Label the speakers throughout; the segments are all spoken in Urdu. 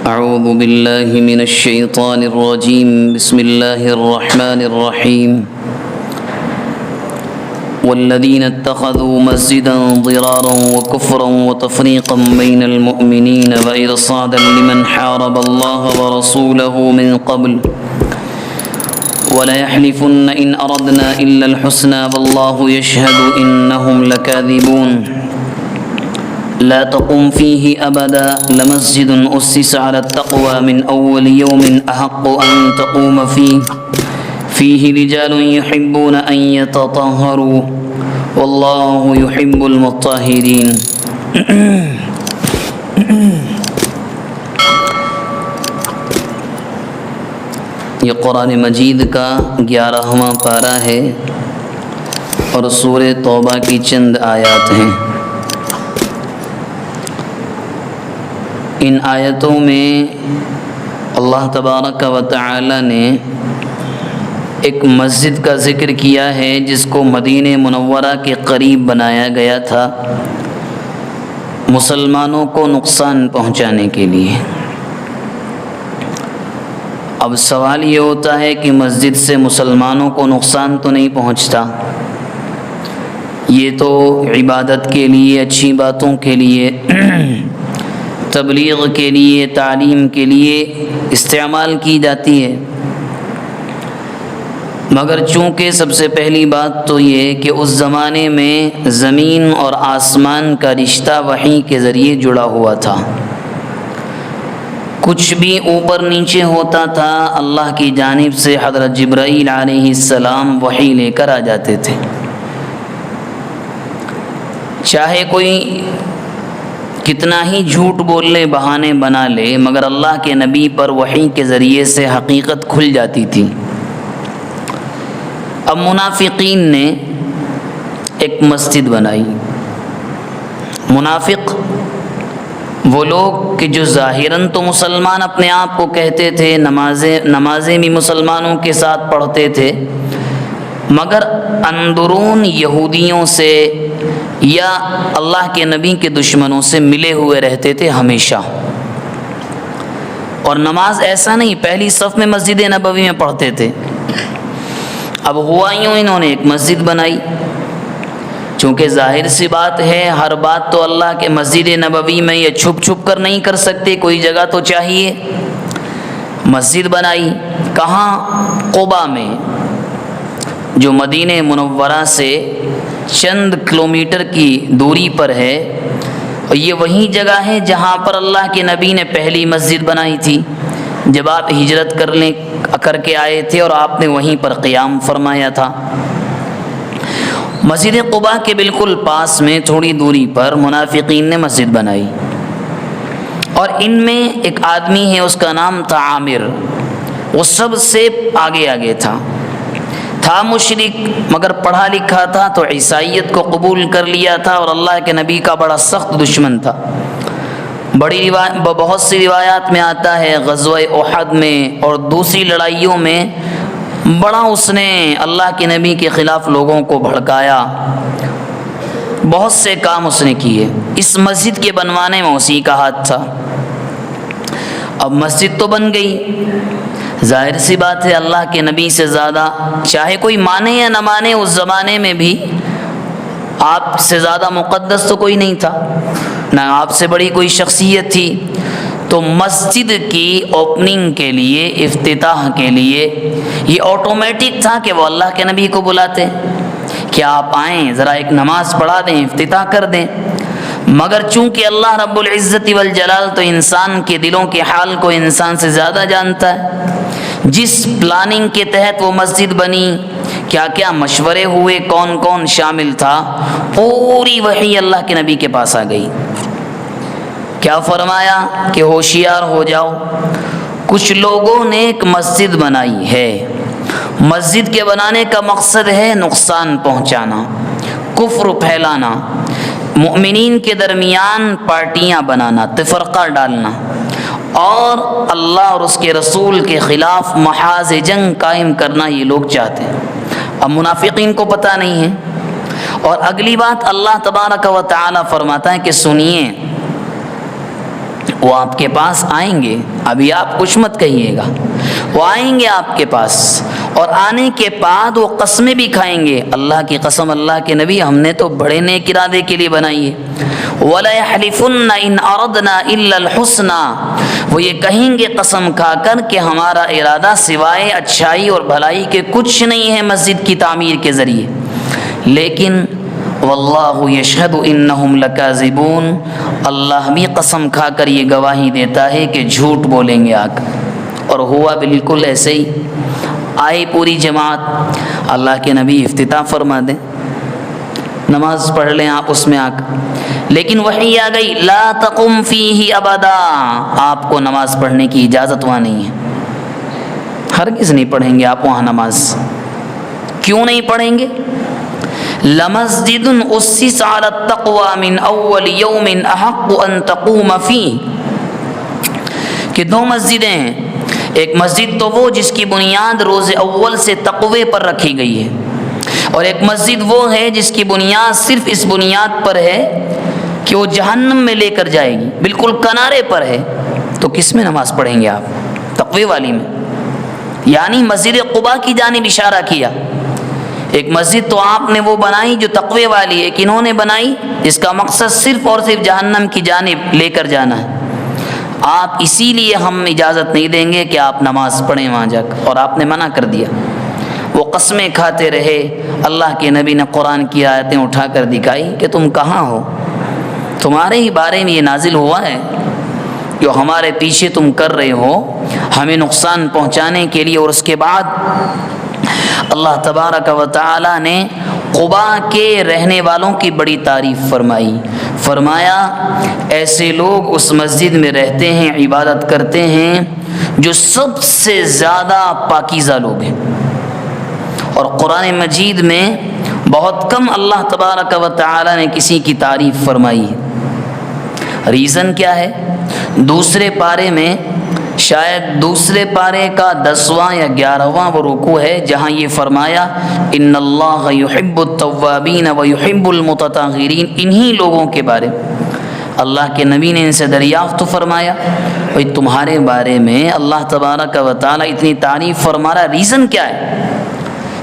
Speaker 1: أعوذ بالله من الشيطان الرجيم بسم الله الرحمن الرحيم والذين اتخذوا مسجدا ضرارا وكفرا وتفريقا بين المؤمنين وإرصادا لمن حارب الله ورسوله من قبل وليحلفن إن أردنا إلا الحسنى والله يشهد إنهم لكاذبون لا تقم فيه أبدا لمسجد أسس على التقوى من أول يوم أحق أن تقوم فيه رجال يحبون أن يتطهروا والله يحب المطهرين. یہ قرآن مجید کا 11واں پارہ ہے اور سورہ توبہ کی چند آیات ہیں. ان آیتوں میں اللہ تبارک و تعالی نے ایک مسجد کا ذکر کیا ہے جس کو مدینہ منورہ کے قریب بنایا گیا تھا مسلمانوں کو نقصان پہنچانے کے لیے. اب سوال یہ ہوتا ہے کہ مسجد سے مسلمانوں کو نقصان تو نہیں پہنچتا، یہ تو عبادت کے لیے، اچھی باتوں کے لیے، تبلیغ کے لیے، تعلیم کے لیے استعمال کی جاتی ہے. مگر چونکہ سب سے پہلی بات تو یہ کہ اس زمانے میں زمین اور آسمان کا رشتہ وحی کے ذریعے جڑا ہوا تھا. کچھ بھی اوپر نیچے ہوتا تھا اللہ کی جانب سے حضرت جبرائیل علیہ السلام وحی لے کر آ جاتے تھے. چاہے کوئی کتنا ہی جھوٹ بول لے، بہانے بنا لے، مگر اللہ کے نبی پر وحی کے ذریعے سے حقیقت کھل جاتی تھی. اب منافقین نے ایک مسجد بنائی. منافق وہ لوگ کہ جو ظاہراً تو مسلمان اپنے آپ کو کہتے تھے، نمازیں بھی مسلمانوں کے ساتھ پڑھتے تھے، مگر اندرون یہودیوں سے یا اللہ کے نبی کے دشمنوں سے ملے ہوئے رہتے تھے ہمیشہ. اور نماز ایسا نہیں پہلی صف میں مسجد نبوی میں پڑھتے تھے. اب ہوا یوں، انہوں نے ایک مسجد بنائی. چونکہ ظاہر سی بات ہے ہر بات تو اللہ کے مسجد نبوی میں یہ چھپ چھپ کر نہیں کر سکتے، کوئی جگہ تو چاہیے. مسجد بنائی کہاں؟ قباء میں، جو مدینہ منورہ سے چند کلومیٹر کی دوری پر ہے. اور یہ وہی جگہ ہے جہاں پر اللہ کے نبی نے پہلی مسجد بنائی تھی جب آپ ہجرت کر کے آئے تھے، اور آپ نے وہیں پر قیام فرمایا تھا. مسجد قباء کے بالکل پاس میں تھوڑی دوری پر منافقین نے مسجد بنائی. اور ان میں ایک آدمی ہے، اس کا نام تھا عامر. وہ سب سے آگے تھا مشرک، مگر پڑھا لکھا تھا تو عیسائیت کو قبول کر لیا تھا اور اللہ کے نبی کا بڑا سخت دشمن تھا. بہت سی روایات میں آتا ہے غزوہ احد میں اور دوسری لڑائیوں میں بڑا اس نے اللہ کے نبی کے خلاف لوگوں کو بھڑکایا، بہت سے کام اس نے کیے. اس مسجد کے بنوانے میں اسی کا ہاتھ تھا. اب مسجد تو بن گئی، ظاہر سی بات ہے اللہ کے نبی سے زیادہ، چاہے کوئی مانے یا نہ مانے، اس زمانے میں بھی آپ سے زیادہ مقدس تو کوئی نہیں تھا، نہ آپ سے بڑی کوئی شخصیت تھی. تو مسجد کی اوپننگ کے لیے، افتتاح کے لیے یہ آٹومیٹک تھا کہ وہ اللہ کے نبی کو بلاتے کہ آپ آئیں، ذرا ایک نماز پڑھا دیں، افتتاح کر دیں. مگر چونکہ اللہ رب العزت والجلال تو انسان کے دلوں کے حال کو انسان سے زیادہ جانتا ہے. جس پلاننگ کے تحت وہ مسجد بنی، کیا کیا مشورے ہوئے، کون کون شامل تھا، پوری وحی اللہ کے نبی کے پاس آ گئی. کیا فرمایا کہ ہوشیار ہو جاؤ، کچھ لوگوں نے ایک مسجد بنائی ہے. مسجد کے بنانے کا مقصد ہے نقصان پہنچانا، کفر پھیلانا، مؤمنین کے درمیان پارٹیاں بنانا، تفرقہ ڈالنا، اور اللہ اور اس کے رسول کے خلاف محاذ جنگ قائم کرنا یہ لوگ چاہتے ہیں. اب منافقین کو پتہ نہیں ہے. اور اگلی بات اللہ تبارک و تعالی فرماتا ہے کہ سنیے، وہ آپ کے پاس آئیں گے، ابھی آپ کچھ مت کہیے گا، وہ آئیں گے آپ کے پاس، اور آنے کے بعد وہ قسمیں بھی کھائیں گے، اللہ کی قسم اللہ کے نبی ہم نے تو بڑے نیک ارادے کے لیے بنائی ہے، وَلَيَحْلِفُنَّ إِنْ أَرَدْنَا إِلَّا الْحُسْنَى، وہ یہ کہیں گے قسم کھا کر کہ ہمارا ارادہ سوائے اچھائی اور بھلائی کے کچھ نہیں ہے مسجد کی تعمیر کے ذریعے، لیکن واللہ یشہد انہم لکاذبون، اللہ بھی قسم کھا کر یہ گواہی دیتا ہے کہ جھوٹ بولیں گے آ کر۔ اور ہوا بالکل ایسے ہی، آئی پوری جماعت، اللہ کے نبی افتتاح فرما دیں، نماز پڑھ لیں آپ اس میں آ کر، لیکن وحی آ گئی لا تقم فیہ ابدا، آپ کو نماز پڑھنے کی اجازت وہاں نہیں ہے، ہرگز نہیں پڑھیں گے آپ وہاں نماز۔ کیوں نہیں پڑھیں گے؟ لمسجد اسس علی التقوی من اول یوم احق ان تقوم فیہ، کہ دو مسجدیں ہیں، ایک مسجد تو وہ جس کی بنیاد روز اول سے تقوی پر رکھی گئی ہے، اور ایک مسجد وہ ہے جس کی بنیاد صرف اس بنیاد پر ہے کہ وہ جہنم میں لے کر جائے گی، بالکل کنارے پر ہے، تو کس میں نماز پڑھیں گے آپ؟ تقوی والی میں، یعنی مسجد قباء کی جانب اشارہ کیا۔ ایک مسجد تو آپ نے وہ بنائی جو تقوی والی ہے، کہ انہوں نے بنائی جس کا مقصد صرف اور صرف جہنم کی جانب لے کر جانا ہے، آپ اسی لیے ہم اجازت نہیں دیں گے کہ آپ نماز پڑھیں وہاں جا کر، اور آپ نے منع کر دیا۔ وہ قسمیں کھاتے رہے، اللہ کے نبی نے قرآن کی آیتیں اٹھا کر دکھائی کہ تم کہاں ہو، تمہارے ہی بارے میں یہ نازل ہوا ہے، جو ہمارے پیچھے تم کر رہے ہو ہمیں نقصان پہنچانے کے لیے۔ اور اس کے بعد اللہ تبارک و تعالی نے قباء کے رہنے والوں کی بڑی تعریف فرمائی، فرمایا ایسے لوگ اس مسجد میں رہتے ہیں، عبادت کرتے ہیں، جو سب سے زیادہ پاکیزہ لوگ ہیں۔ اور قرآن مجید میں بہت کم اللہ تبارک و تعالی نے کسی کی تعریف فرمائی ہے۔ ریزن کیا ہے؟ دوسرے پارے میں، شاید دوسرے پارے کا 10واں یا 11واں وہ رکوع ہے، جہاں یہ فرمایا ان اللہ یحب التوابین ویحب المتطہرین، انہی لوگوں کے بارے اللہ کے نبی نے ان سے دریافت فرمایا، بھئی تمہارے بارے میں اللہ تبارک و تعالی اتنی تعریف فرما رہا، ریزن کیا ہے؟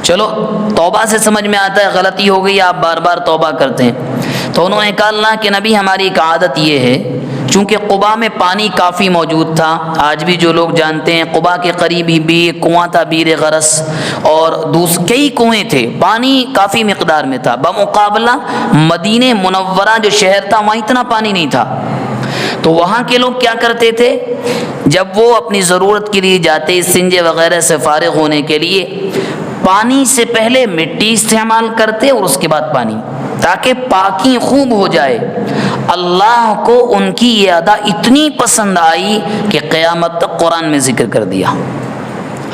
Speaker 1: چلو توبہ سے سمجھ میں آتا ہے غلطی ہو گئی، آپ بار بار توبہ کرتے ہیں، تو انہوں نے کہا اللہ کے نبی ہماری ایک عادت یہ ہے، چونکہ قباء میں پانی کافی موجود تھا، آج بھی جو لوگ جانتے ہیں قباء کے قریب ہی بھی ایک کنواں تھا بیر غرس، اور کئی کنویں تھے، پانی کافی مقدار میں تھا، بمقابلہ مدینہ منورہ جو شہر تھا وہاں اتنا پانی نہیں تھا۔ تو وہاں کے لوگ کیا کرتے تھے، جب وہ اپنی ضرورت کے لیے جاتے استنجے وغیرہ سے فارغ ہونے کے لیے، پانی سے پہلے مٹی استعمال کرتے اور اس کے بعد پانی، تاکہ پاکی خوب ہو جائے۔ اللہ کو ان کی یہ ادا اتنی پسند آئی کہ قیامت تک قرآن میں ذکر کر دیا۔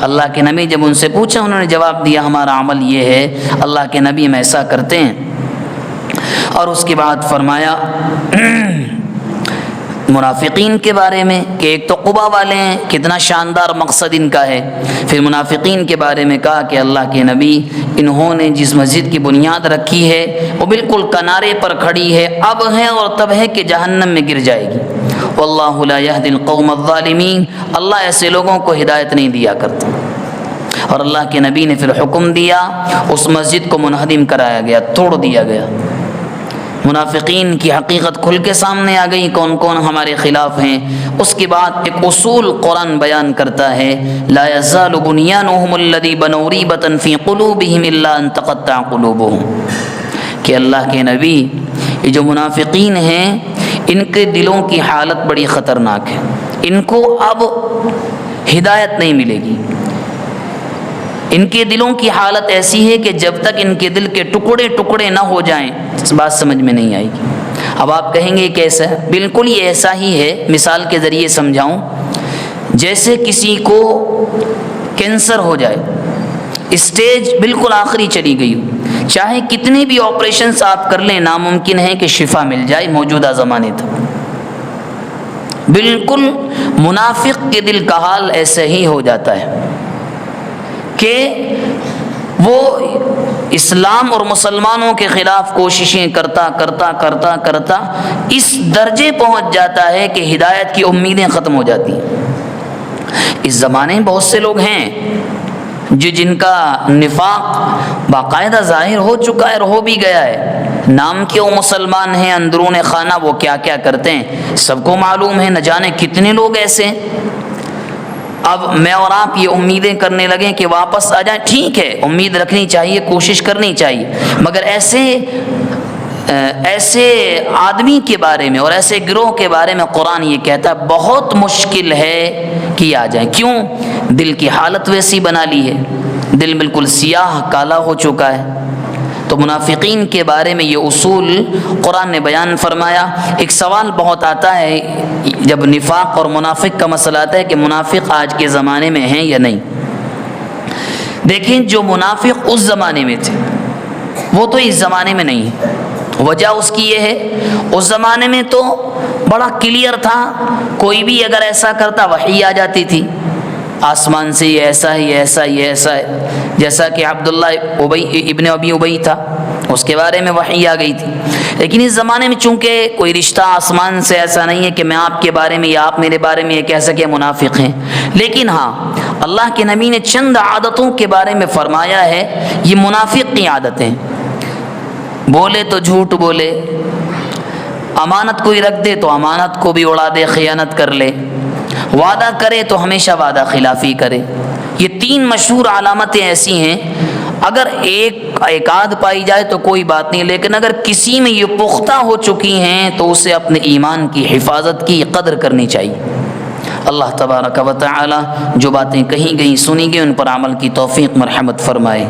Speaker 1: اللہ کے نبی جب ان سے پوچھا، انہوں نے جواب دیا ہمارا عمل یہ ہے، اللہ کے نبی ہم ایسا کرتے ہیں۔ اور اس کے بعد فرمایا منافقین کے بارے میں کہ ایک تو قباء والے ہیں، کتنا شاندار مقصد ان کا ہے، پھر منافقین کے بارے میں کہا کہ اللہ کے نبی انہوں نے جس مسجد کی بنیاد رکھی ہے وہ بالکل کنارے پر کھڑی ہے، اب ہے اور تب ہے کہ جہنم میں گر جائے گی، واللہ لا یہدی القوم الظالمین، اللہ ایسے لوگوں کو ہدایت نہیں دیا کرتا۔ اور اللہ کے نبی نے پھر حکم دیا، اس مسجد کو منہدم کرایا گیا، توڑ دیا گیا۔ منافقین کی حقیقت کھل کے سامنے آ گئی، کون کون ہمارے خلاف ہیں۔ اس کے بعد ایک اصول قرآن بیان کرتا ہے، لا یزال بنیانہم الذی بنوا ریبۃ فی قلوبہم الا ان تقطع قلوبہم، کہ اللہ کے نبی یہ جو منافقین ہیں ان کے دلوں کی حالت بڑی خطرناک ہے، ان کو اب ہدایت نہیں ملے گی، ان کے دلوں کی حالت ایسی ہے کہ جب تک ان کے دل کے ٹکڑے ٹکڑے نہ ہو جائیں اس بات سمجھ میں نہیں آئے گی۔ اب آپ کہیں گے کیسا ہے؟ بالکل یہ ایسا ہی ہے، مثال کے ذریعے سمجھاؤں، جیسے کسی کو کینسر ہو جائے، اسٹیج بالکل آخری چلی گئی ہو، چاہے کتنے بھی آپریشنز آپ کر لیں ناممکن ہے کہ شفا مل جائے موجودہ زمانے تک۔ بالکل منافق کے دل کا حال ایسے ہی ہو جاتا ہے کہ وہ اسلام اور مسلمانوں کے خلاف کوششیں کرتا کرتا کرتا کرتا اس درجے پہنچ جاتا ہے کہ ہدایت کی امیدیں ختم ہو جاتی ہیں۔ اس زمانے میں بہت سے لوگ ہیں جن کا نفاق باقاعدہ ظاہر ہو چکا ہے اور ہو بھی گیا ہے، نام کے وہ مسلمان ہیں، اندرون خانہ وہ کیا کیا کرتے ہیں سب کو معلوم ہے، نہ جانے کتنے لوگ ایسے ہیں۔ اب میں اور آپ یہ امیدیں کرنے لگیں کہ واپس آ جائیں، ٹھیک ہے، امید رکھنی چاہیے، کوشش کرنی چاہیے، مگر ایسے آدمی کے بارے میں اور ایسے گروہ کے بارے میں قرآن یہ کہتا ہے بہت مشکل ہے کہ آ جائیں۔ کیوں؟ دل کی حالت ویسی بنا لی ہے، دل بالکل سیاہ کالا ہو چکا ہے۔ تو منافقین کے بارے میں یہ اصول قرآن نے بیان فرمایا۔ ایک سوال بہت آتا ہے جب نفاق اور منافق کا مسئلہ آتا ہے کہ منافق آج کے زمانے میں ہیں یا نہیں۔ دیکھیں، جو منافق اس زمانے میں تھے وہ تو اس زمانے میں نہیں ہے۔ وجہ اس کی یہ ہے، اس زمانے میں تو بڑا کلیئر تھا، کوئی بھی اگر ایسا کرتا وحی آ جاتی تھی آسمان سے، یہ ایسا ہے، یہ ایسا، یہ ایسا ہے، جیسا کہ عبداللہ ابن ابی ابی تھا، اس کے بارے میں وحی آ گئی تھی۔ لیکن اس زمانے میں چونکہ کوئی رشتہ آسمان سے ایسا نہیں ہے کہ میں آپ کے بارے میں یا آپ میرے بارے میں یہ کہہ سکے منافق ہیں، لیکن ہاں اللہ کے نبی نے چند عادتوں کے بارے میں فرمایا ہے، یہ منافق کی عادتیں، بولے تو جھوٹ بولے، امانت کوئی رکھ دے تو امانت کو بھی اڑا دے، خیانت کر لے، وعدہ کرے تو ہمیشہ وعدہ خلافی کرے۔ یہ تین مشہور علامتیں ایسی ہیں، اگر ایک آدھ پائی جائے تو کوئی بات نہیں، لیکن اگر کسی میں یہ پختہ ہو چکی ہیں تو اسے اپنے ایمان کی حفاظت کی قدر کرنی چاہیے۔ اللہ تبارک و تعالی جو باتیں کہیں گئیں سنی گئی ان پر عمل کی توفیق مرحمت فرمائے۔